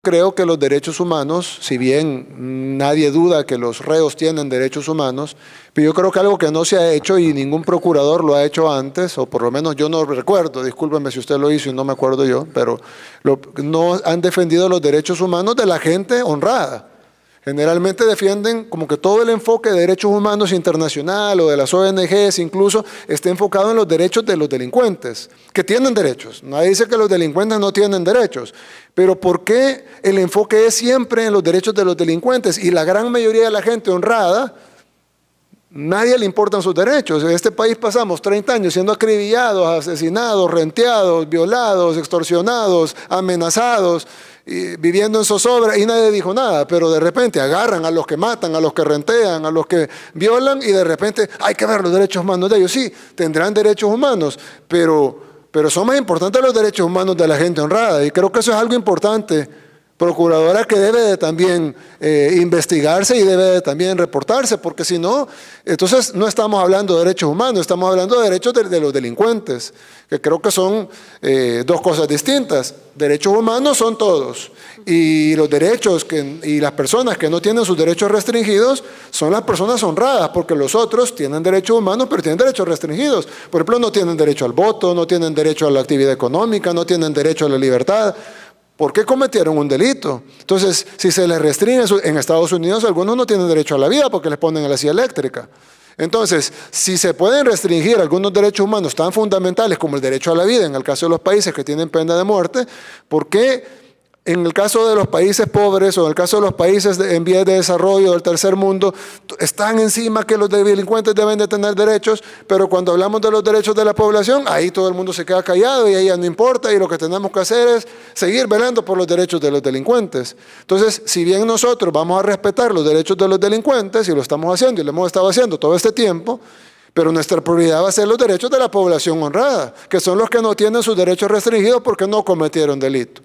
creo que los derechos humanos, si bien nadie duda que los reos tienen derechos humanos, pero yo creo que algo que no se ha hecho y ningún procurador lo ha hecho antes, o por lo menos yo no recuerdo, discúlpeme si usted lo hizo y no me acuerdo yo, pero no han defendido los derechos humanos de la gente honrada. Generalmente defienden como que todo el enfoque de derechos humanos internacional o de las ONGs incluso esté enfocado en los derechos de los delincuentes, que tienen derechos. Nadie dice que los delincuentes no tienen derechos, pero ¿por qué el enfoque es siempre en los derechos de los delincuentes? Y la gran mayoría de la gente honrada, nadie le importan sus derechos. En este país pasamos 30 años siendo acribillados, asesinados, renteados, violados, extorsionados, amenazados, viviendo en zozobra y nadie dijo nada, pero de repente agarran a los que matan, a los que rentean, a los que violan y de repente hay que ver los derechos humanos de ellos. Sí, tendrán derechos humanos, pero son más importantes los derechos humanos de la gente honrada y creo que eso es algo importante, procuradora, que debe de también investigarse y debe de también reportarse, porque si no, entonces no estamos hablando de derechos humanos, estamos hablando de derechos de los delincuentes, que creo que son dos cosas distintas. Derechos humanos son todos, y los derechos y las personas que no tienen sus derechos restringidos son las personas honradas, porque los otros tienen derechos humanos, pero tienen derechos restringidos. Por ejemplo, no tienen derecho al voto, no tienen derecho a la actividad económica, no tienen derecho a la libertad. ¿Por qué cometieron un delito? Entonces, si se les restringe, en Estados Unidos algunos no tienen derecho a la vida porque les ponen a la silla eléctrica. Entonces, si se pueden restringir algunos derechos humanos tan fundamentales como el derecho a la vida, en el caso de los países que tienen pena de muerte, ¿por qué en el caso de los países pobres o en el caso de los países en vías de desarrollo del tercer mundo están encima que los delincuentes deben de tener derechos, pero cuando hablamos de los derechos de la población, ahí todo el mundo se queda callado y ahí ya no importa y lo que tenemos que hacer es seguir velando por los derechos de los delincuentes? Entonces, si bien nosotros vamos a respetar los derechos de los delincuentes y lo estamos haciendo y lo hemos estado haciendo todo este tiempo, pero nuestra prioridad va a ser los derechos de la población honrada, que son los que no tienen sus derechos restringidos porque no cometieron delito.